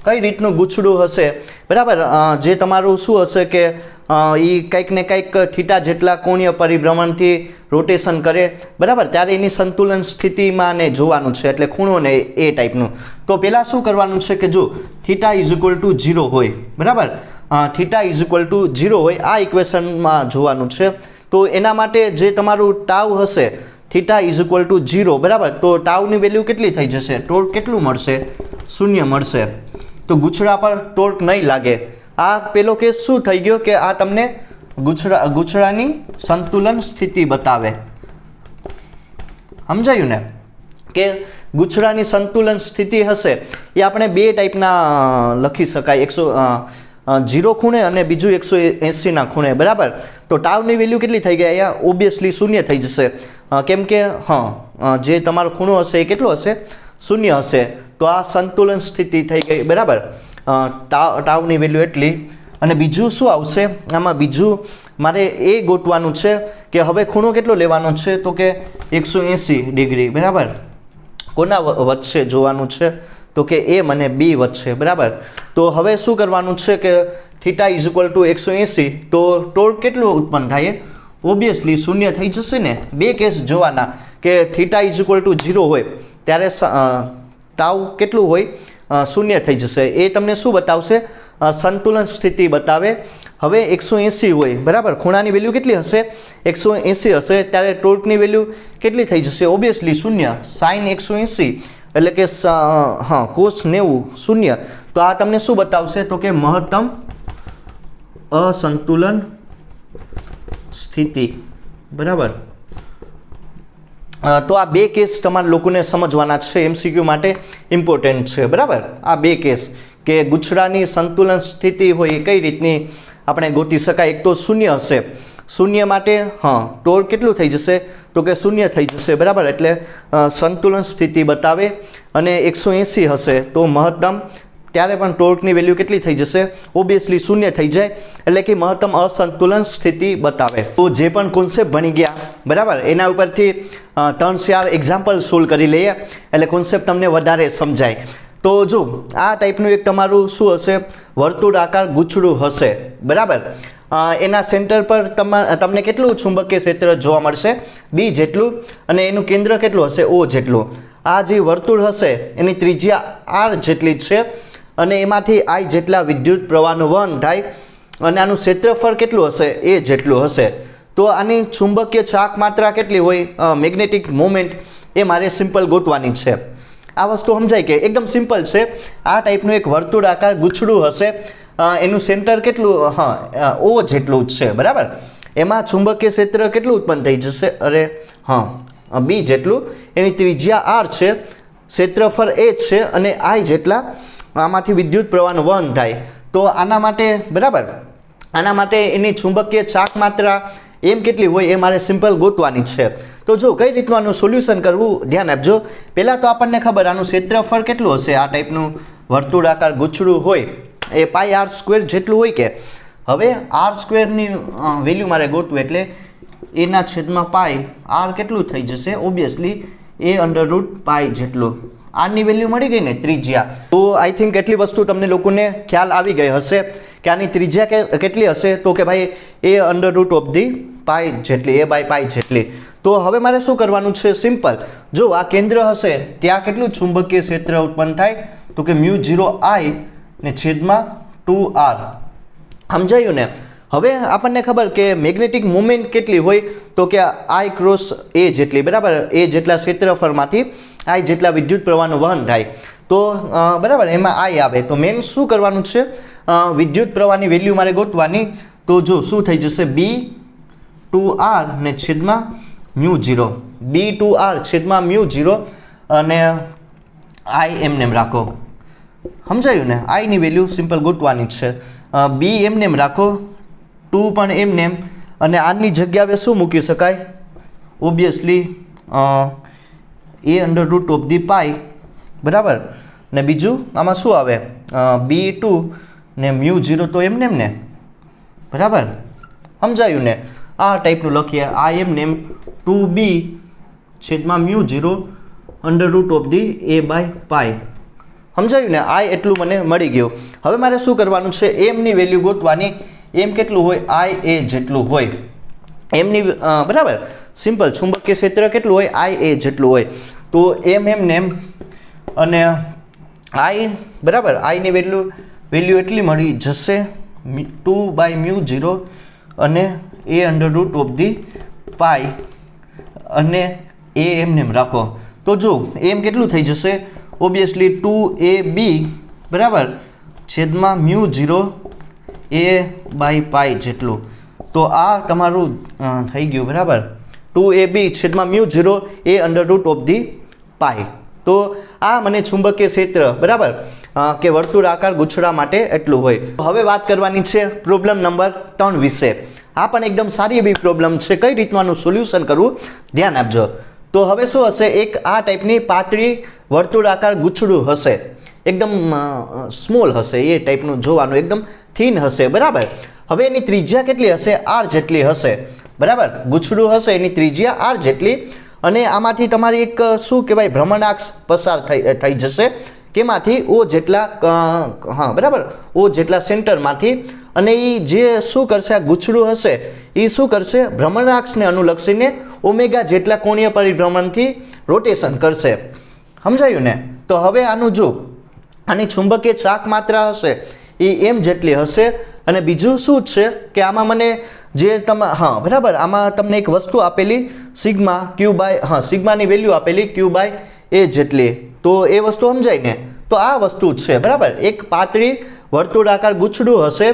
કઈ રીતનું ગૂંચળું હશે, બરાબર, જે તમારું શું હશે કે એ કંઈક ને કંઈક થીટા જેટલા કોણીય પરિભ્રમણથી રોટેશન કરે, બરાબર, ત્યારે એની સંતુલન સ્થિતિમાં ને જોવાનું છે, એટલે ખૂણો ને એ ટાઈપનું. તો પહેલાં શું કરવાનું છે કે જો થીટા ઇઝ ઇક્વલ ટુ 0 હોય, બરાબર, થીટા ઇઝ ઇક્વલ ટુ 0 હોય, આ ઇક્વેશનમાં જોવાનું છે. તો એના માટે જે તમારું ટાઉ હશે, થીટા ઇઝ ઇક્વલ ટુ 0, બરાબર, તો ટાઉની વેલ્યુ કેટલી થઈ જશે, ટોર્ક કેટલું મળશે, 0 મળશે. તો ગૂંચળા પર ટોર્ક નહીં લાગે. આ પેલો કેસ શું થઈ ગયો કે આ તમને ગૂંચળાની સંતુલન સ્થિતિ બતાવે. સમજાયું ને, કે ગૂંચળાની સંતુલન સ્થિતિ હશે એ આપણે બે ટાઈપના લખી શકાય, 0 ખૂણે અને બીજું 180ના ખૂણે, બરાબર. તો ટાઉની વેલ્યુ કેટલી થઈ ગઈ, અહીંયા ઓબ્વિયસલી 0 થઈ જશે, કેમ કે જે તમારો ખૂણો હશે એ કેટલો હશે, 0 હશે. તો આ સંતુલન સ્થિતિ થઈ ગઈ, બરાબર, ટાઉની વેલ્યુ એટલી. અને બીજું શું આવશે આમાં, બીજું મારે એ ગોતવાનું છે કે હવે ખૂણો કેટલો લેવાનો છે, તો કે 180 ડિગ્રી, બરાબર. કોના વચ્ચે જોવાનું છે, તો કે એમ અને બી વચ્ચે, બરાબર. તો હવે શું કરવાનું છે કે થીટા ઇઝ ઇક્વલ ટુ 180, તો ટોર્ક કેટલું ઉત્પન્ન થાય, ઓબ્વિયસલી 0 થઈ જશે ને. બે કેસ જોવાના કે થીટા ઇઝ ઇક્વલ ટુ 0 હોય ત્યારે ટાઉ કેટલું હોય, 0 થઈ જશે. એ તમને શું બતાવશે, સંતુલન સ્થિતિ બતાવે. હવે 180 હોય, બરાબર, ખૂણાની વેલ્યુ કેટલી હશે, 180 હશે, ત્યારે ટોર્કની વેલ્યુ કેટલી થઈ જશે, ઓબ્વિયસલી 0, સાઇન 180 એટલે કે કોસ 90, 0. તો આ તમને શું બતાવશે, તો કે મહત્તમ અસંતુલન સ્થિતિ, બરાબર. તો આ બે કેસ તમારા લોકોને સમજવાના છે, MCQ માટે ઇમ્પોર્ટન્ટ છે, બરાબર. આ બે કેસ કે ગૂંચળાની સંતુલન સ્થિતિ હોય એ કઈ રીતની આપણે ગોતી શકાય. એક તો 0 હશે, 0 માટે ટોર્ક કેટલું થઈ જશે, તો કે 0 થઈ જશે, બરાબર, એટલે સંતુલન સ્થિતિ બતાવે. અને 180 હશે તો મહત્તમ ત્યારે પણ ટોર્કની વેલ્યુ કેટલી થઈ જશે? ઓબ્વિયસલી શૂન્ય થઈ જાય, એટલે કે મહત્તમ અસંતુલન સ્થિતિ બતાવે. તો જે પણ કોન્સેપ્ટ ભણી ગયા બરાબર, એના ઉપરથી 3-4 એક્ઝામ્પલ સોલ્વ કરી લઈએ એટલે કોન્સેપ્ટ તમને વધારે સમજાય. તો જો આ ટાઈપનું એક તમારું શું હશે? વર્તુળાકાર ગૂંચળું હશે બરાબર. એના સેન્ટર પર તમને કેટલું ચુંબકીય ક્ષેત્ર જોવા મળશે? B જેટલું, અને એનું કેન્દ્ર કેટલું હશે? O જેટલું. આ જે વર્તુળ હશે એની ત્રિજ્યા R જેટલી છે, અને એમાંથી I જેટલા વિદ્યુત પ્રવાહનું વહન થાય, અને આનું ક્ષેત્રફળ કેટલું હશે? A જેટલું હશે. તો આની ચુંબકીય ચાક માત્રા કેટલી હોય? મેગ્નેટિક મોમેન્ટ એ મારે સિમ્પલ ગોતવાની છે. આ વસ્તુ સમજાય કે એકદમ સિમ્પલ છે. આ ટાઈપનું એક વર્તુળાકાર ગૂંચળું હશે, એનું સેન્ટર કેટલું? O જેટલું જ છે બરાબર. એમાં ચુંબકીય ક્ષેત્ર કેટલું ઉત્પન્ન થઈ જશે? B જેટલું. એની ત્રિજ્યા R છે, ક્ષેત્રફળ A છે, અને I જેટલા આમાંથી વિદ્યુત પ્રવાહનું વહન થાય. તો આના માટે બરાબર, આના માટે એની ચુંબકીય ચાક માત્રા એમ કેટલી હોય એ મારે સિમ્પલ ગોતવાની છે. તો જો કઈ રીતનું આનું સોલ્યુશન કરવું ધ્યાન આપજો. પહેલાં તો આપણને ખબર આનું ક્ષેત્રફળ કેટલું હશે? આ ટાઈપનું વર્તુળાકાર ગૂંચળું હોય એ πr² જેટલું હોય કે. હવે r² વેલ્યુ મારે ગોતવું, એટલે એના છેદમાં પાઈ r કેટલું થઈ જશે? ઓબ્વિયસલી a√π જેટલું. આની વેલ્યુ મળી ગઈ ને ત્રિજ્યા. તો આઈ થિંક એટલી વસ્તુ તમને લોકોને ખ્યાલ આવી ગઈ હશે કે આની ત્રિજ્યા કેટલી હશે? તો કે ભાઈ a√π જેટલી, a/π જેટલી. તો હવે મારે શું કરવાનું છે? સિમ્પલ. જો આ કેન્દ્ર હશે ત્યાં કેટલું ચુંબકીય ક્ષેત્ર ઉત્પન્ન થાય? તો કે μ0I ને છેદમાં 2r. સમજાયું ને? હવે આપણને ખબર કે મેગ્નેટિક મોમેન્ટ કેટલી હોય? તો કે I ક્રોસ A જેટલી બરાબર. A જેટલા ક્ષેત્રફળમાંથી I જેટલા વિદ્યુત પ્રવાહનું વહન થાય. તો બરાબર એમાં I આવે. તો મેન શું કરવાનું છે? વિદ્યુત પ્રવાહની વેલ્યુ મારે ગોતવાની. તો જો શું થઈ જશે? B2r ને છેદમાં μ0. B2r છેદમાં μ0, અને I એમને રાખો. સમજાયું ને? I ની વેલ્યુ સિમ્પલ ગોતવાની છે. B એમને રાખો, 2 પણ એમને, અને આની જગ્યાએ શું મૂકી શકાય? ઓબ્વિયસલી a√π બરાબર. ને બીજું આમાં શું આવે? B2 ને μ0 તો એમને ને બરાબર. સમજાયું ને? આ ટાઈપનું લખીએ. I એમને 2b છેદમાં μ0 √a/π. સમજાયું ને? I એટલું મને મળી ગયું. હવે મારે શું કરવાનું છે? m ની વેલ્યુ ગોતવાની. m કેટલું હોય? IA જેટલું હોય. m ની બરાબર સિમ્પલ. ચુંબકીય ક્ષેત્ર કેટલું હોય? IA જેટલું હોય. તો એમને અને I બરાબર, I ની વેલ્યુ એટલી મળી જશે 2/μ0 અને a√π, અને a એમને રાખો. તો જો m કેટલું થઈ જશે? ઓબ્વિયસલી 2ab બરાબર છેદમાં μ0 a/π જેટલું. તો આ તમારું થઈ ગયું બરાબર. 2ab છેદમાં μ0 a√π. તો આ મને ચુંબકીય ક્ષેત્ર બરાબર કે વર્તુળાકાર ગૂંચળા માટે એટલું હોય. હવે વાત કરવાની છે પ્રોબ્લેમ નંબર 3 વિશે. આ પણ એકદમ સારી એવી પ્રોબ્લેમ છે. કઈ રીતનું આનું સોલ્યુશન કરવું ધ્યાન આપજો. તો હવે શું હશે? એક આ ટાઈપની પાતળી વર્તુળાકાર ગૂંચળું હશે, એકદમ સ્મોલ હશે, એ ટાઈપનું જોવાનું, એકદમ થીન હશે બરાબર. હવે એની ત્રિજ્યા કેટલી હશે? r જેટલી હશે બરાબર. ગૂંચળું હશે એની ત્રિજ્યા r જેટલી, અને આમાંથી તમારી એક શું કહેવાય? ભ્રમણાક્ષ પસાર થઈ જશે. કેમાંથી? O જેટલા બરાબર, O જેટલા સેન્ટરમાંથી. અને એ જે શું કરશે? આ ગૂંચળું હશે એ શું કરશે? ભ્રમણાક્ષને અનુલક્ષીને ઓમેગા જેટલા કોણીય પરિભ્રમણથી રોટેશન કરશે. સમજાયું ને? તો હવે આનું જો આની ચુંબકીય ચાક માત્રા હશે એ m જેટલી હશે. અને બીજું શું છે કે આમાં મને જે બરાબર, આમાં તમને એક વસ્તુ આપેલી સિગ્મા q/ સિગ્માની વેલ્યુ આપેલી q/a જેટલી. તો એ વસ્તુ સમજાય ને? તો આ વસ્તુ છે બરાબર. એક પાતળી વર્તુળાકાર ગૂંચળું હશે,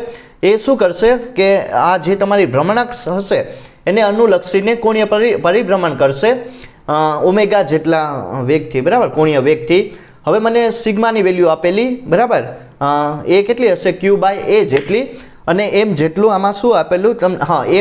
એ શું કરશે કે આ જે તમારી ભ્રમણાક્ષ હશે એને અનુલક્ષીને કોણીય પરિભ્રમણ કરશે ઓમેગા જેટલા વેગથી બરાબર, કોણીય વેગથી. હવે મને સિગ્માની વેલ્યુ આપેલી બરાબર, એ કેટલી હશે? q/a જેટલી, અને m જેટલું. આમાં શું આપેલું?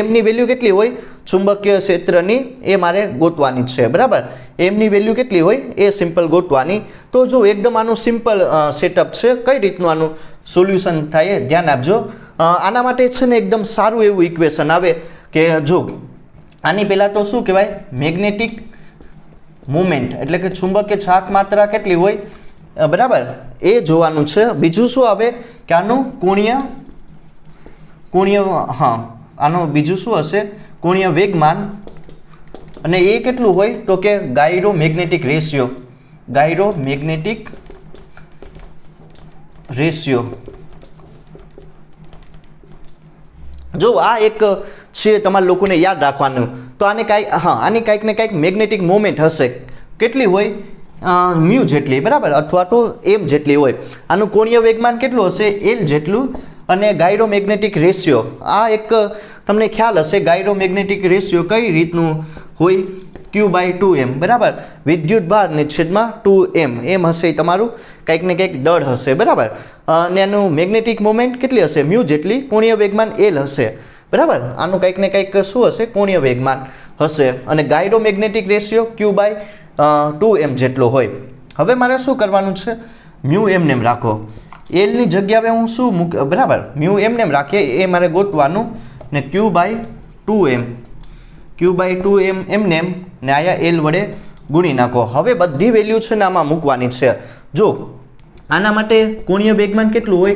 m ની વેલ્યુ કેટલી હોય? ચુંબકીય ક્ષેત્રની એ મારે ગોતવાની છે, બરાબર. એમની વેલ્યુ કેટલી હોય એ સિમ્પલ ગોતવાની. તો જો એકદમ આનું સિમ્પલ સેટઅપ છે. કઈ રીતનું આનું સોલ્યુશન થાય ધ્યાન આપજો. આના માટે છે ને એકદમ સારું એવું ઇક્વેશન આવે કે જો આની પહેલાં તો શું કહેવાય, મેગ્નેટિક મુવમેન્ટ એટલે કે ચુંબકીય ચાક માત્રા કેટલી હોય, બરાબર, એ જોવાનું છે. બીજું શું આવે કે આનું કોણીય હા આનું બીજું શું હશે, કોણીય વેગમાન, અને એ કેટલું હોય તો કે ગાયરોમેગ્નેટિક રેશિયો. જો આ એક છે તમારા લોકોને યાદ રાખવાનું. તો આને આની કાંઈક ને કાંઈક મેગ્નેટિક મોમેન્ટ હશે. કેટલી હોય, મ્યુ જેટલી, બરાબર, અથવા તો એમ જેટલી હોય. આનું કોણીય વેગમાન કેટલું હશે, એલ જેટલું. અને ગાયરોમેગ્નેટિક રેશિયો, આ એક તમને ખ્યાલ હશે ગાયરોમેગ્નેટિક રેશિયો કઈ રીતનું હોય, Q/2m, બરાબર. વિદ્યુત ભાર ને છેદમાં 2m એમ હશે તમારું કંઈક ને કંઈક દળ હશે, બરાબર. અને આનું મેગ્નેટિક મોમેન્ટ કેટલી હશે, મ્યુ જેટલી. કોણીય વેગમાન એલ હશે, બરાબર. આનું કંઈક ને કંઈક શું હશે, કોણીય વેગમાન હશે. અને ગાયરોમેગ્નેટિક રેશિયો Q/2m જેટલો હોય. હવે મારે શું કરવાનું છે, મ્યુ એમને એમ રાખો. એલની જગ્યાએ હું શું મૂક, બરાબર, મ્યુ એમને એમ રાખીએ એ મારે ગોતવાનું. ને Q/2m એમને એમ ને આયા એલ વડે ગુણી નાખો. હવે બધી વેલ્યુ છે ને આમાં મૂકવાની છે. જો આના માટે કોણીય વેગમાન કેટલું હોય,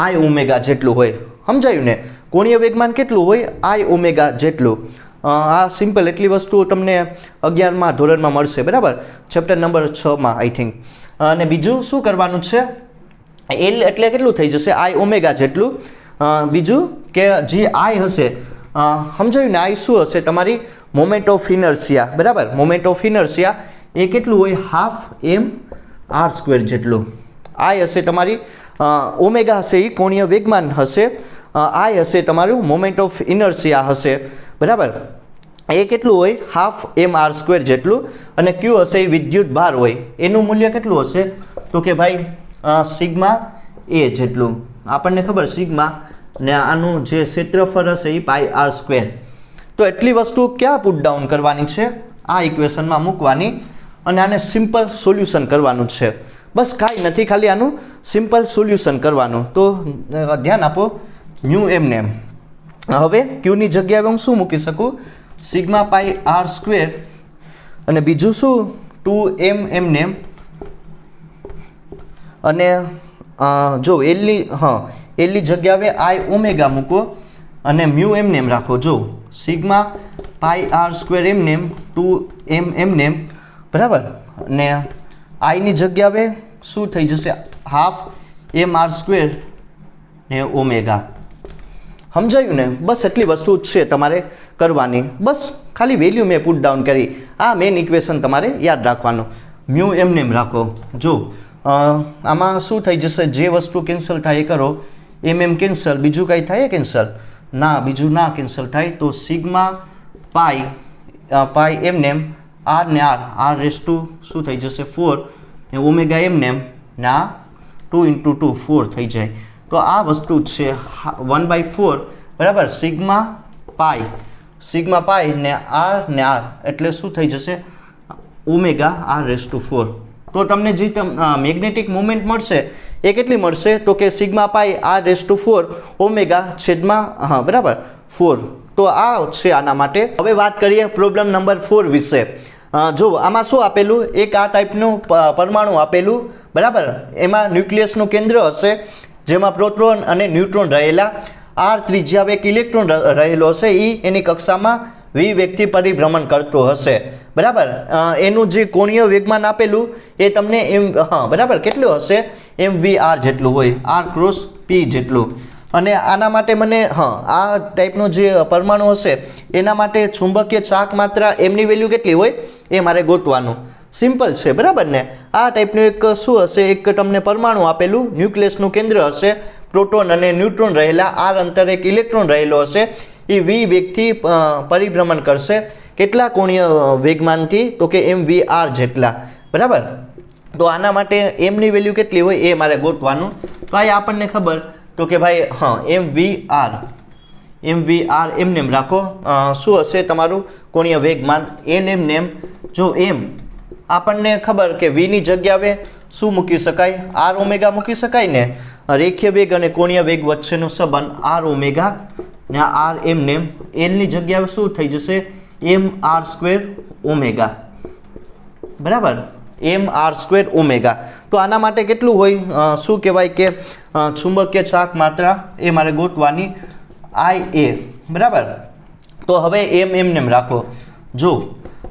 I ઓમેગા જેટલું હોય. સમજાયું ને, કોણીય વેગમાન કેટલું હોય, I ઓમેગા જેટલું. આ સિમ્પલ એટલી વસ્તુઓ તમને 11મા ધોરણમાં મળશે, બરાબર, ચેપ્ટર નંબર 6માં આઈ થિંક. અને બીજું શું કરવાનું છે, એલ એટલે કેટલું થઈ જશે, I ઓમેગા જેટલું. બીજું કે જે I હશે, સમજાયું ને, I શું હશે, તમારી મોમેન્ટ ઓફ ઇનર્શિયા, બરાબર. મોમેન્ટ ઓફ ઇનર્શિયા એ કેટલું હોય, ½mr² જેટલું. I હશે તમારી ઓમેગા હશે એ કોણીય વેગમાન હશે. I હશે તમારું મોમેન્ટ ઓફ ઇનર્શિયા હશે, બરાબર. એ કેટલું હોય, ½mr² જેટલું. અને Q હશે એ વિદ્યુત ભાર હોય. એનું મૂલ્ય કેટલું હશે તો કે ભાઈ સિગ્મા એ જેટલું. આપણને ખબર સિગ્મા ને આનું જે ક્ષેત્રફળ હશે એ πr². તો એટલી વસ્તુ ક્યાં પુટ ડાઉન કરવાની છે, આ ઇક્વેશનમાં મૂકવાની. અને આને સિમ્પલ સોલ્યુશન કરવાનું છે. બસ કાંઈ નથી, ખાલી આનું સિમ્પલ સોલ્યુશન કરવાનું. તો ધ્યાન આપો, મ્યુ એમને એમ. હવે ક્યુની જગ્યાએ હું શું મૂકી શકું, સિગ્મા πr². અને બીજું શું, 2m એમને એમ. અને જો એલની જગ્યાએ I ઓમેગા મૂકો અને મ્યુ એમને એમ રાખો. જો સિગ્મા πr² એમને એમ, 2m એમને એમ, બરાબર. ને આઈની જગ્યાએ શું થઈ જશે, ½ mr² ને ઓમેગા. સમજાયું ને, બસ એટલી વસ્તુ જ છે તમારે કરવાની. બસ ખાલી વેલ્યુ મેં પુટ ડાઉન કરી. આ મેઇન ઇક્વેશન તમારે યાદ રાખવાનું. મ્યુ એમને એમ રાખો. જો આમાં શું થઈ જશે, જે વસ્તુ કેન્સલ થાય એ કરો. એમ કેન્સલ, બીજું કાંઈ થાય કેન્સલ? ના, બીજું ના કેન્સલ થાય. તો સિગ્મા પાઈ એમને એમ, આર ને આર રેસ ટુ શું થઈ જશે 4 ને ઓમેગા એમને એમ ને આ 2 × 2 4 થઈ જાય. તો આ વસ્તુ છે 1/4, બરાબર. સિગ્મા પાઈ ને આર એટલે શું થઈ જશે, ઓમેગા આર રેસ ટુ 4. તો તમને જે મેગ્નેટિક મુવમેન્ટ મળશે એ કેટલી મળશે તો કે sigma pi R raise to 4 omega છેદમાં બરાબર 4. તો આ છે આના માટે. હવે વાત કરીએ પ્રોબ્લેમ નંબર 4 વિશે. જો આમાં શું આપેલું, એક આ ટાઈપનું પરમાણુ આપેલું, બરાબર. એમાં ન્યુક્લિયસનું કેન્દ્ર હશે જેમાં પ્રોટોન અને ન્યુટ્રોન રહેલા. આર ત્રિજ્યા એક ઇલેક્ટ્રોન રહેલો હશે. એની કક્ષામાં વી વ્યક્તિ પરિભ્રમણ કરતો હશે, બરાબર. એનું જે કોણીય વેગમાન આપેલું એ તમને બરાબર કેટલું હશે, mvr જેટલું હોય, r×p જેટલું. અને આના માટે મને આ ટાઈપનો જે પરમાણુ હશે એના માટે ચુંબકીય ચાક માત્રા એમની વેલ્યુ કેટલી હોય એ મારે ગોતવાનું. સિમ્પલ છે, બરાબર ને. આ ટાઈપનું એક શું હશે, એક તમને પરમાણુ આપેલું, ન્યુક્લિયસનું કેન્દ્ર હશે, પ્રોટોન અને ન્યુટ્રોન રહેલા, આર અંતરે એક ઇલેક્ટ્રોન રહેલો હશે. એ વી વેગથી પરિભ્રમણ કરશે. કેટલા કોણીય વેગમાનથી તો કે mvr જેટલા, બરાબર. તો આના માટે એમની વેલ્યુ કેટલી હોય એ મારે ગોતવાનું. તો આ આપણને ખબર તો કે ભાઈ mvr એમને એમ રાખો, શું હશે તમારું કોણીય વેગમાન એલ એમને એમ. જો એમ આપણને ખબર કે v ની જગ્યાએ શું મૂકી શકાય, આર ઓમેગા મૂકી શકાય ને. રેખીય વેગ અને કોણીય વેગ વચ્ચેનો સંબંધ આર ઓમેગા ને આર એમને એમ. એલ ની જગ્યાએ શું થઈ જશે એમ આર સ્ક્વેર ઓમેગા, બરાબર, એમ આર સ્ક્વેર ઓમેગા. તો આના માટે કેટલું હોય, શું કહેવાય કે ચુંબકીય ચાક માત્રા એ મારે ગોતવાની આઈ એ, બરાબર. તો હવે એમને એમ રાખો. જો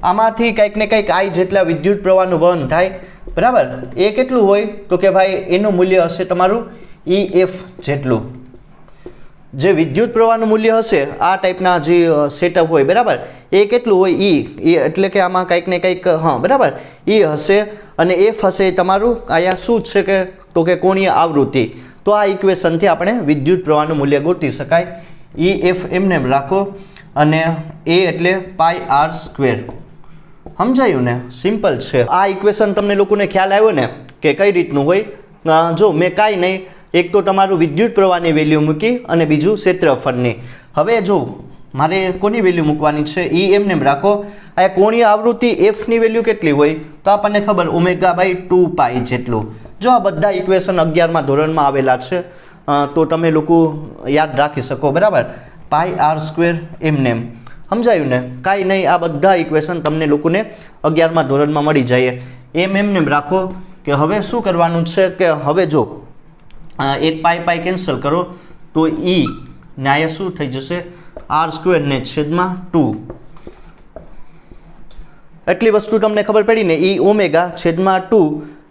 આમાંથી કંઈક ને કંઈક આઈ જેટલા વિદ્યુત પ્રવાહનું વહન થાય, બરાબર. એ કેટલું હોય તો કે ભાઈ એનું મૂલ્ય હશે તમારું EF જેટલું. જે વિદ્યુત પ્રવાહનું મૂલ્ય હશે આ ટાઈપના જે સેટઅપ હોય, બરાબર, એ કેટલું હોય E એટલે કે આમાં કંઈક ને કંઈક, હા બરાબર, E હશે અને F હશે તમારું અહીંયા શું છે કે તો કે કોણીય આવૃત્તિ. તો આ ઇક્વેશનથી આપણે વિદ્યુત પ્રવાહનું મૂલ્ય ગોતી શકાય. EF એમને એમ રાખો અને A એટલે પાઈ આર સ્ક્વેર. સમજાયું ને, સિમ્પલ છે. આ ઇક્વેશન તમને લોકોને ખ્યાલ આવ્યો ને કે કઈ રીતનું હોય. જો મેં કાંઈ નહીં, એક તો તમારું વિદ્યુત પ્રવાહની વેલ્યુ મૂકી અને બીજું ક્ષેત્રફળની. હવે જો મારે કોની વેલ્યુ મૂકવાની છે, E એમને એમ રાખો. આ કોણીય આવૃત્તિ F ની વેલ્યુ કેટલી હોય તો આપણને ખબર ઓમેગા બાય 2 પાઈ જેટલું. જો આ બધા ઇક્વેશન 11મા ધોરણમાં આવેલા છે તો તમે લોકો યાદ રાખી શકો, બરાબર. પાઈ આર સ્ક્વેર એમને એમ. સમજાયું ને, કાંઈ નહીં, આ બધા ઇક્વેશન તમને લોકોને 11મા ધોરણમાં મળી જાય. એમને એમ રાખો કે હવે શું કરવાનું છે કે હવે જો એક પાઈ કેન્સલ કરો તો E ને અહીંયા શું થઈ જશે આર સ્ક્વેર ને છેદમાં 2. એટલી વસ્તુ તમને ખબર પડી ને, E ઓમેગા છેદમાં 2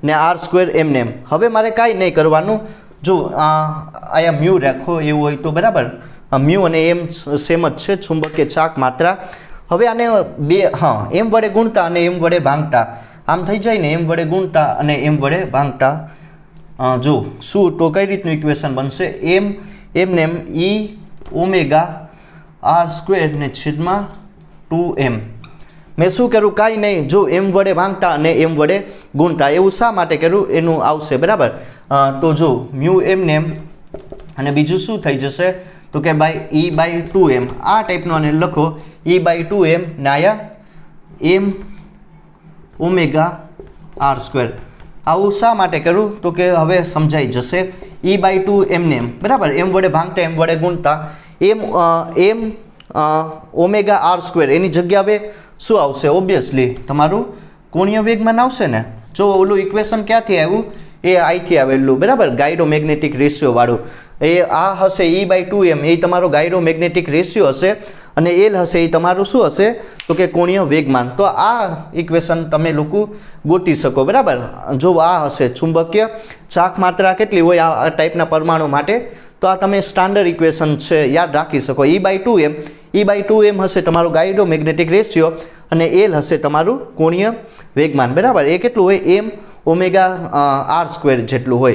ને આર સ્ક્વેર એમને એમ. હવે મારે કાંઈ નહીં કરવાનું. જો અહીંયા મ્યુ રાખો એવું હોય તો, બરાબર. મ્યુ અને એમ સેમ જ છે, ચુંબકીય ચાક માત્રા. હવે આને બે, હા, એમ વડે ગુણતા અને એમ વડે ભાંગતા આમ થઈ જાય ને, એમ વડે ગુણતા અને એમ વડે ભાંગતા. જો શું તો કઈ રીતનું ઇક્વેશન બનશે એમને એમ E ઓમેગા આર સ્ક્વેર ને છેદમાં 2m. મેં શું કર્યું, કાંઈ નહીં, જો એમ વડે ભાંગતા અને એમ વડે ગુણતા. એવું શા માટે કર્યું એનું આવશે, બરાબર. તો જો મ્યુ એમને એમ અને બીજું શું થઈ જશે તો કે બાય E બાય 2m. આ ટાઈપનું આને લખો E બાય 2m ને આયા એમ ઓમેગા આર સ્ક્વેર. આવું શા માટે કરું તો કે હવે સમજાઈ જશે. E બાય 2 એમને એમ, બરાબર, એમ વડે ભાંગતા એમ વડે ગુણતા એમ ઓમેગા આર સ્ક્વેર એની જગ્યાએ શું આવશે, ઓબ્વિયસલી તમારું કોણીય વેગમાન આવશે ને. જો ઓલું ઇક્વેશન ક્યાંથી આવ્યું, એ અહીંથી આવેલું, બરાબર, ગાયરો મેગ્નેટિક રેશિયો વાળું. એ આ હશે E બાય 2m, એ તમારો ગાયરો મેગ્નેટિક રેશિયો હશે અને એલ હશે એ તમારું શું હશે તો કે કોણીય વેગમાન. તો આ ઇક્વેશન તમે લોકો ગોતી શકો, બરાબર. જો આ હશે ચુંબકીય ચાક માત્રા કેટલી હોય આ ટાઈપના પરમાણુ માટે, તો આ તમે સ્ટાન્ડર્ડ ઇક્વેશન છે, યાદ રાખી શકો. E by 2m, E by 2m હશે તમારું ગાયરો મેગ્નેટિક રેશિયો અને એલ હશે તમારું કોણીય વેગમાન, બરાબર. એ કેટલું હોય એમ ઓમેગા આર સ્ક્વેર જેટલું હોય.